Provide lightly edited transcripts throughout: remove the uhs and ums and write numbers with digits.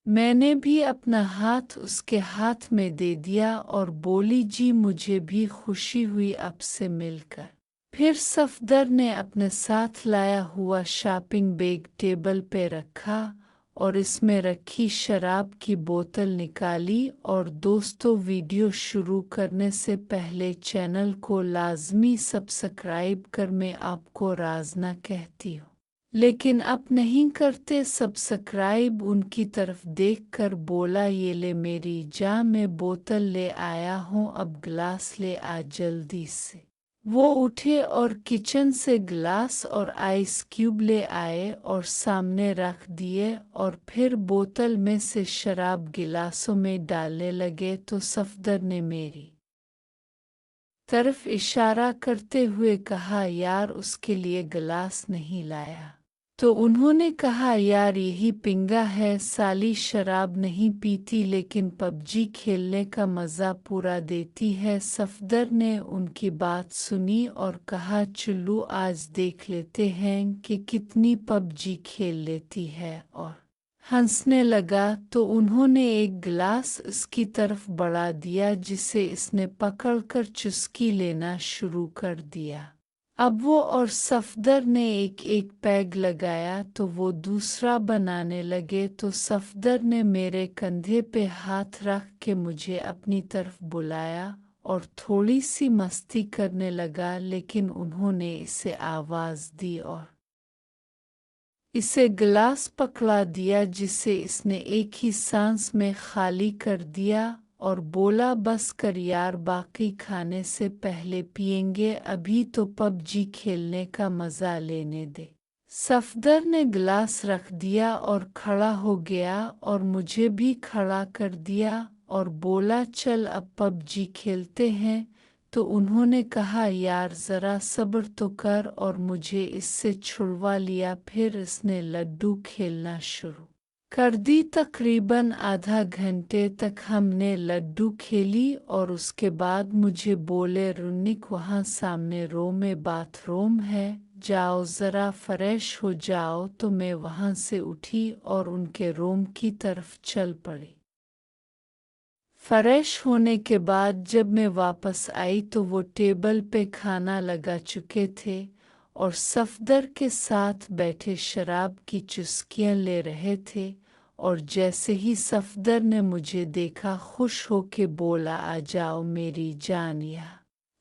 मैंने भी अपना हाथ उसके हाथ में दे दिया और बोली, जी मुझे भी खुशी हुई आपसे मिलकर। फिर सफदर ने अपने साथ लाया हुआ शॉपिंग बैग टेबल पे रखा और इसमें रखी शराब की बोतल निकाली और दोस्तों, वीडियो शुरू करने से पहले चैनल को लाजमी सब्सक्राइब कर। मैं आपको राज ना कहती हूँ, लेकिन आप नहीं करते सब्सक्राइब। उनकी तरफ देखकर बोला, ये ले मेरी जान, मैं बोतल ले आया हूँ, अब गिलास ले आ जल्दी से। वो उठे और किचन से गिलास और आइस क्यूब ले आए और सामने रख दिए और फिर बोतल में से शराब गिलासों में डालने लगे। तो सफदर ने मेरी तरफ इशारा करते हुए कहा, यार उसके लिए गिलास नहीं लाया? तो उन्होंने कहा, यार यही पिंगा है, साली शराब नहीं पीती लेकिन पबजी खेलने का मज़ा पूरा देती है। सफदर ने उनकी बात सुनी और कहा, चलो आज देख लेते हैं कि कितनी पबजी खेल लेती है, और हंसने लगा। तो उन्होंने एक गिलास उसकी तरफ बढ़ा दिया जिसे इसने पकड़कर चुस्की लेना शुरू कर दिया। अब वो और सफदर ने एक एक पैग लगाया तो वो दूसरा बनाने लगे। तो सफदर ने मेरे कंधे पे हाथ रख के मुझे अपनी तरफ बुलाया और थोड़ी सी मस्ती करने लगा, लेकिन उन्होंने इसे आवाज़ दी और इसे गिलास पकड़ा दिया जिसे इसने एक ही सांस में खाली कर दिया और बोला, बस कर यार, बाकी खाने से पहले पिएंगे, अभी तो पबजी खेलने का मज़ा लेने दे। सफदर ने गिलास रख दिया और खड़ा हो गया और मुझे भी खड़ा कर दिया और बोला, चल अब पबजी खेलते हैं। तो उन्होंने कहा, यार ज़रा सब्र तो कर, और मुझे इससे छुड़वा लिया। फिर इसने लड्डू खेलना शुरू कर दी। तकरीबन आधा घंटे तक हमने लड्डू खेली और उसके बाद मुझे बोले, रुनिक वहाँ सामने रो में बाथरूम है, जाओ ज़रा फ्रेश हो जाओ। तो मैं वहाँ से उठी और उनके रूम की तरफ चल पड़ी। फ्रेश होने के बाद जब मैं वापस आई तो वो टेबल पे खाना लगा चुके थे और सफदर के साथ बैठे शराब की चुस्कियां ले रहे थे। और जैसे ही सफदर ने मुझे देखा, खुश होके बोला, आ जाओ मेरी जानिया,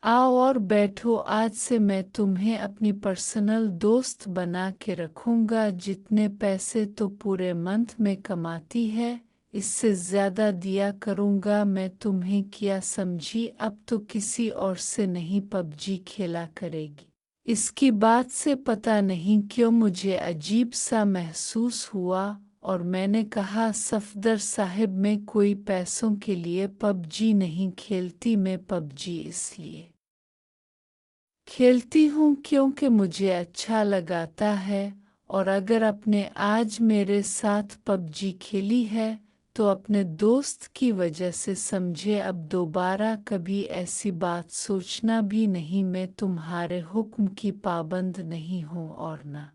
आओ और बैठो, आज से मैं तुम्हें अपनी पर्सनल दोस्त बना के रखूंगा। जितने पैसे तो पूरे मंथ में कमाती है, इससे ज़्यादा दिया करूँगा मैं तुम्हें, क्या समझी? अब तो किसी और से नहीं पबजी खेला करेगी। इसकी बात से पता नहीं क्यों मुझे अजीब सा महसूस हुआ और मैंने कहा, सफदर साहब, मैं कोई पैसों के लिए पबजी नहीं खेलती, मैं पबजी इसलिए खेलती हूँ क्योंकि मुझे अच्छा लगाता है, और अगर आपने आज मेरे साथ पबजी खेली है तो अपने दोस्त की वजह से समझे। अब दोबारा कभी ऐसी बात सोचना भी नहीं। मैं तुम्हारे हुक्म की पाबंद नहीं हूँ और ना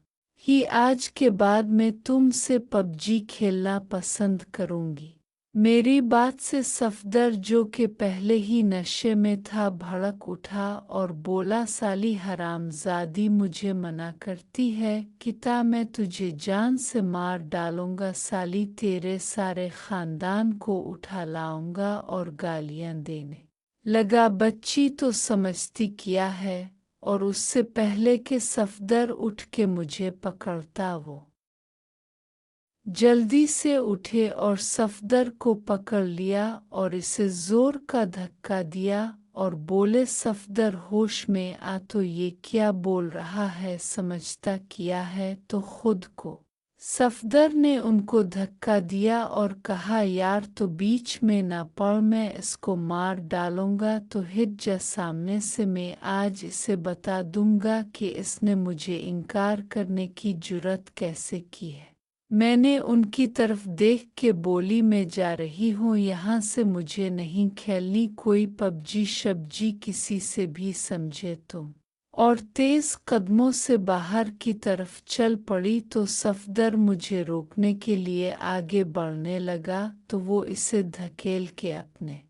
ही आज के बाद मैं तुमसे पबजी खेलना पसंद करूँगी। मेरी बात से सफदर, जो कि पहले ही नशे में था, भड़क उठा और बोला, साली हरामजादी, मुझे मना करती है किता, मैं तुझे जान से मार डालूंगा, साली तेरे सारे खानदान को उठा लाऊंगा। और गालियां देने लगा। बच्ची तो समझती क्या है। और उससे पहले कि सफदर उठ के मुझे पकड़ता, वो जल्दी से उठे और सफदर को पकड़ लिया और इसे जोर का धक्का दिया और बोले, सफदर होश में आ, तो ये क्या बोल रहा है, समझता क्या है तो खुद को। सफदर ने उनको धक्का दिया और कहा, यार तो बीच में ना पड़, मैं इसको मार डालूंगा। तो हिट जा सामने से, मैं आज इसे बता दूंगा कि इसने मुझे इनकार करने की जुर्रत कैसे की है। मैंने उनकी तरफ देख के बोली, मैं जा रही हूँ यहाँ से, मुझे नहीं खेलनी कोई पबजी शबजी किसी से भी, समझे तुम? और तेज कदमों से बाहर की तरफ चल पड़ी तो सफदर मुझे रोकने के लिए आगे बढ़ने लगा तो वो इसे धकेल के अपने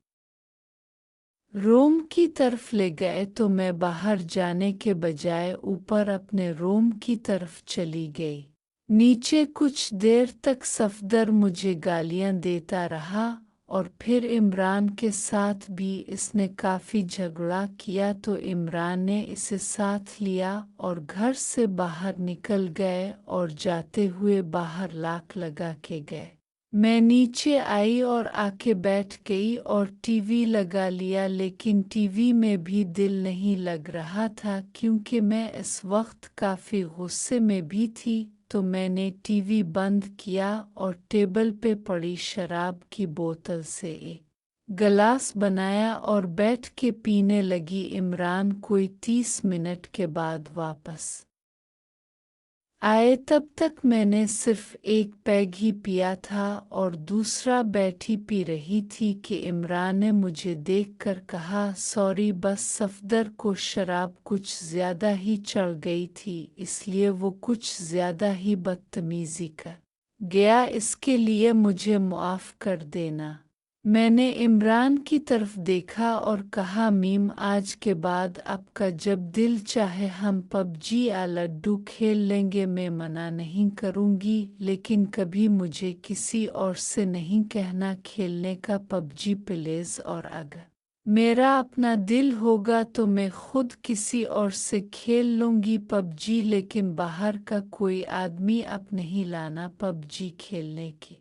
रूम की तरफ ले गए तो मैं बाहर जाने के बजाय ऊपर अपने रूम की तरफ चली गई। नीचे कुछ देर तक सफदर मुझे गालियां देता रहा और फिर इमरान के साथ भी इसने काफ़ी झगड़ा किया तो इमरान ने इसे साथ लिया और घर से बाहर निकल गए और जाते हुए बाहर लाक लगा के गए। मैं नीचे आई और आके बैठ गई और टीवी लगा लिया लेकिन टीवी में भी दिल नहीं लग रहा था क्योंकि मैं इस वक्त काफ़ी गुस्से में भी थी तो मैंने टीवी बंद किया और टेबल पे पड़ी शराब की बोतल से एक गिलास बनाया और बैठ के पीने लगी। इमरान कोई 30 मिनट के बाद वापस आए तब तक मैंने सिर्फ एक पैग ही पिया था और दूसरा बैठी पी रही थी कि इमरान ने मुझे देखकर कहा, सॉरी बस सफदर को शराब कुछ ज़्यादा ही चढ़ गई थी इसलिए वो कुछ ज़्यादा ही बदतमीज़ी कर गया, इसके लिए मुझे मुआफ़ कर देना। मैंने इमरान की तरफ देखा और कहा, मीम आज के बाद आपका जब दिल चाहे हम पबजी या लड्डू खेल लेंगे, मैं मना नहीं करूँगी लेकिन कभी मुझे किसी और से नहीं कहना खेलने का पबजी प्लीज़, और अगर मेरा अपना दिल होगा तो मैं खुद किसी और से खेल लूँगी पबजी, लेकिन बाहर का कोई आदमी अब नहीं लाना पबजी खेलने की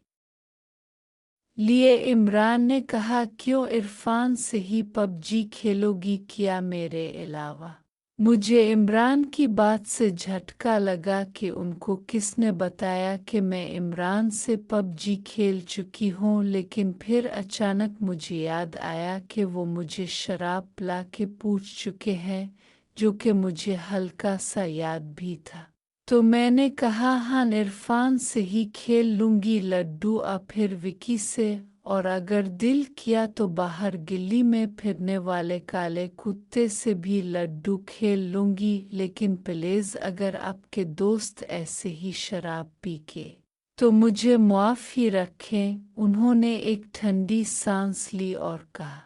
लिए। इमरान ने कहा, क्यों इरफान से ही पबजी खेलोगी क्या मेरे अलावा? मुझे इमरान की बात से झटका लगा कि उनको किसने बताया कि मैं इमरान से पबजी खेल चुकी हूँ, लेकिन फिर अचानक मुझे याद आया कि वो मुझे शराब पिला के पूछ चुके हैं, जो कि मुझे हल्का सा याद भी था। तो मैंने कहा, हाँ इरफान से ही खेल लूँगी लड्डू, और फिर विकी से, और अगर दिल किया तो बाहर गिल्ली में फिरने वाले काले कुत्ते से भी लड्डू खेल लूँगी, लेकिन प्लीज़ अगर आपके दोस्त ऐसे ही शराब पी के तो मुझे मुआफ़ ही रखें। उन्होंने एक ठंडी सांस ली और कहा,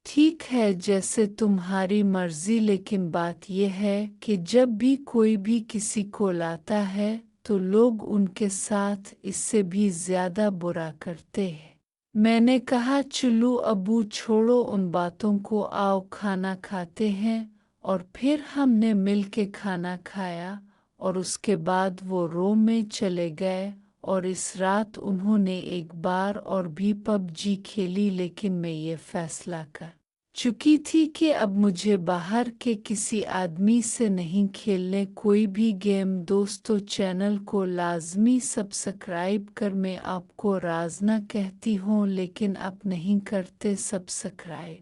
ठीक है जैसे तुम्हारी मर्जी, लेकिन बात यह है कि जब भी कोई भी किसी को लाता है तो लोग उनके साथ इससे भी ज़्यादा बुरा करते हैं। मैंने कहा, चलो अबू छोड़ो उन बातों को, आओ खाना खाते हैं। और फिर हमने मिल के खाना खाया और उसके बाद वो रूम में चले गए और इस रात उन्होंने एक बार और भी पबजी खेली, लेकिन मैं ये फैसला कर चुकी थी कि अब मुझे बाहर के किसी आदमी से नहीं खेलने कोई भी गेम। दोस्तों चैनल को लाजमी सब्सक्राइब कर, मैं आपको राज ना कहती हूँ लेकिन आप नहीं करते सब्सक्राइब।